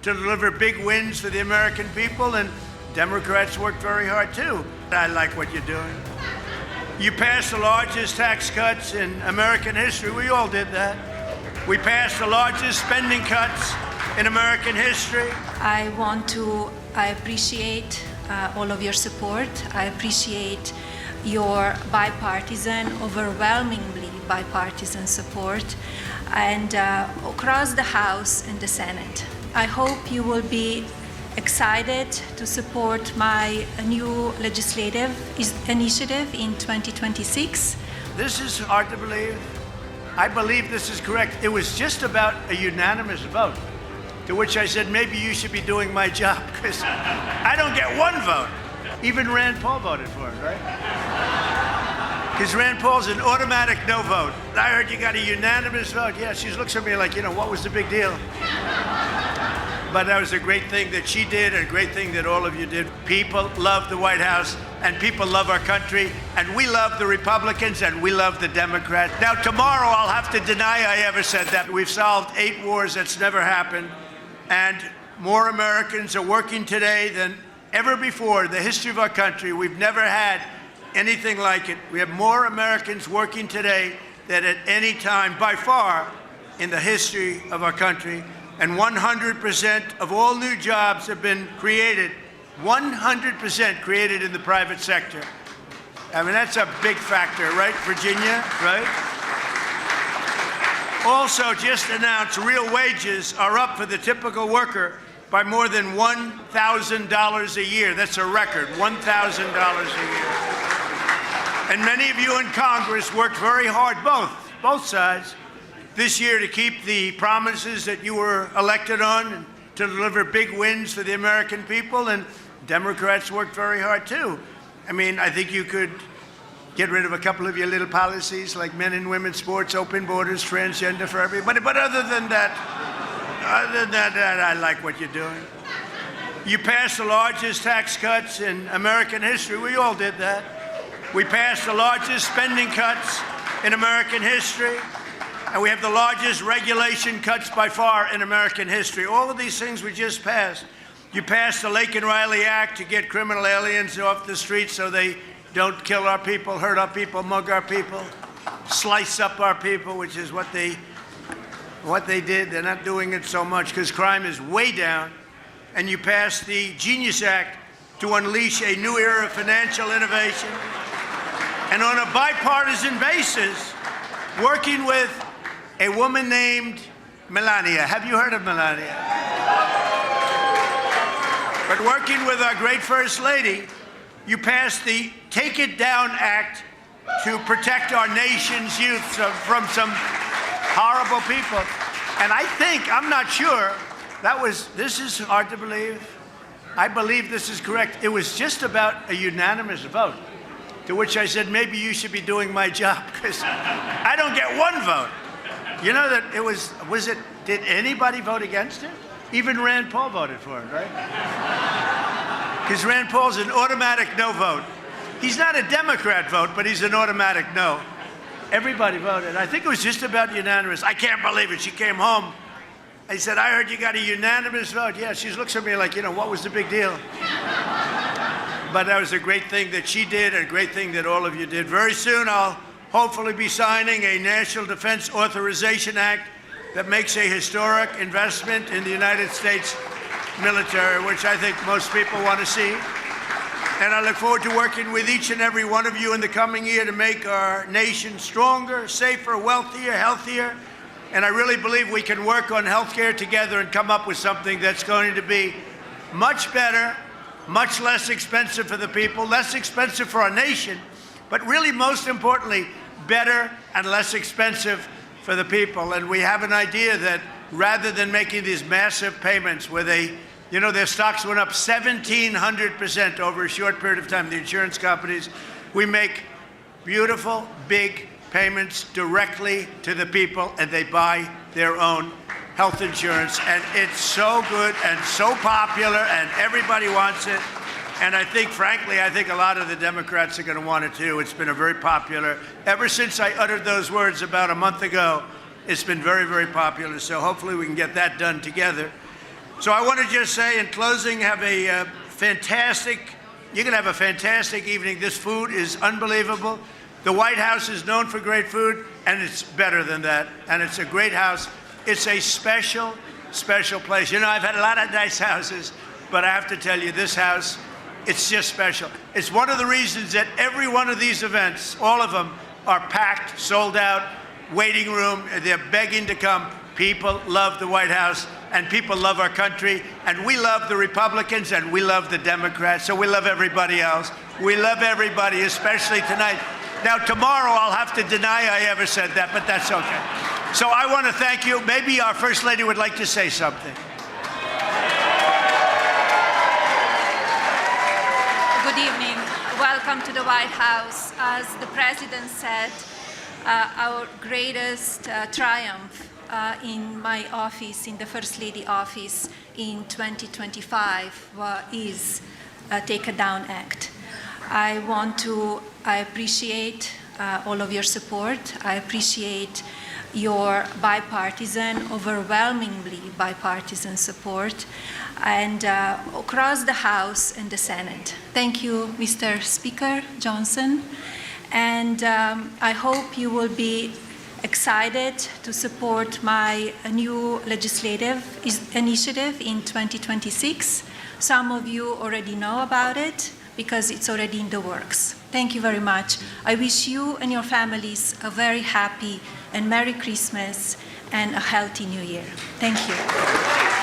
to deliver big wins for the American people, and Democrats worked very hard too. I like what you're doing. You passed the largest tax cuts in American history. We all did that. We passed the largest spending cuts in American history. I appreciate all of your support. I appreciate your bipartisan, overwhelmingly bipartisan support, and across the House and the Senate. I hope you will be excited to support my new legislative initiative in 2026. This is hard to believe. I believe this is correct. It was just about a unanimous vote, to which I said, maybe you should be doing my job, because I don't get one vote. Even Rand Paul voted for it, right? Because Rand Paul's an automatic no vote. I heard you got a unanimous vote. Yeah, she looks at me like, what was the big deal? But that was a great thing that she did, and a great thing that all of you did. People love the White House, and people love our country, and we love the Republicans, and we love the Democrats. Now, tomorrow I'll have to deny I ever said that. We've solved 8 wars. That's never happened. And more Americans are working today than ever before in the history of our country. We've never had anything like it. We have more Americans working today than at any time, by far, in the history of our country. And 100% of all new jobs have been created, 100% created in the private sector. I mean, that's a big factor, right, Virginia, right? Also, just announced real wages are up for the typical worker by more than $1,000 a year. That's a record, $1,000 a year. And many of you in Congress worked very hard, both sides, this year to keep the promises that you were elected on and to deliver big wins for the American people, and Democrats worked very hard too. I mean, I think you could get rid of a couple of your little policies like men and women's sports, open borders, transgender for everybody, but other than that, I like what you're doing. You passed the largest tax cuts in American history. We all did that. We passed the largest spending cuts in American history. And we have the largest regulation cuts by far in American history. All of these things we just passed. You passed the Lake and Riley Act to get criminal aliens off the streets so they don't kill our people, hurt our people, mug our people, slice up our people, which is what they did. They're not doing it so much because crime is way down. And you passed the Genius Act to unleash a new era of financial innovation. And on a bipartisan basis, working with a woman named Melania. Have you heard of Melania? But working with our great First Lady, you passed the Take It Down Act to protect our nation's youth from some horrible people. And I'm not sure, this is hard to believe. I believe this is correct. It was just about a unanimous vote, to which I said, maybe you should be doing my job, because I don't get one vote. You know that did anybody vote against it? Even Rand Paul voted for it, right? Because Rand Paul's an automatic no vote. He's not a Democrat vote, but he's an automatic no. Everybody voted. I think it was just about unanimous. I can't believe it. She came home. I said, I heard you got a unanimous vote. Yeah, she looks at me like, what was the big deal? But that was a great thing that she did, and a great thing that all of you did. Very soon, I'll hopefully be signing a National Defense Authorization Act that makes a historic investment in the United States military, which I think most people want to see. And I look forward to working with each and every one of you in the coming year to make our nation stronger, safer, wealthier, healthier. And I really believe we can work on healthcare together and come up with something that's going to be much better, much less expensive for the people, less expensive for our nation, but really most importantly, better and less expensive for the people. And we have an idea that rather than making these massive payments where their stocks went up 1,700% over a short period of time, the insurance companies, we make beautiful, big payments directly to the people, and they buy their own health insurance. And it's so good and so popular, and everybody wants it. And I think, frankly, a lot of the Democrats are going to want it too. It's been a very popular, ever since I uttered those words about a month ago, it's been very, very popular. So hopefully we can get that done together. So I want to just say in closing, you're going to have a fantastic evening. This food is unbelievable. The White House is known for great food, and it's better than that. And it's a great house. It's a special, special place. You know, I've had a lot of nice houses, but I have to tell you, this house, it's just special. It's one of the reasons that every one of these events, all of them, are packed, sold out, waiting room. They're begging to come. People love the White House, and people love our country, and we love the Republicans, and we love the Democrats, so we love everybody else. We love everybody, especially tonight. Now, tomorrow, I'll have to deny I ever said that, but that's okay. So I want to thank you. Maybe our First Lady would like to say something. Good evening. Welcome to the White House. As the President said, our greatest triumph in my office, in the First Lady office in 2025 is Take It Down Act. I appreciate all of your support. I appreciate your bipartisan, overwhelmingly bipartisan support, and across the House and the Senate. Thank you, Mr. Speaker Johnson, and I hope you will be excited to support my new legislative initiative in 2026. Some of you already know about it because it's already in the works. Thank you very much. I wish you and your families a very happy and Merry Christmas and a healthy New Year. Thank you.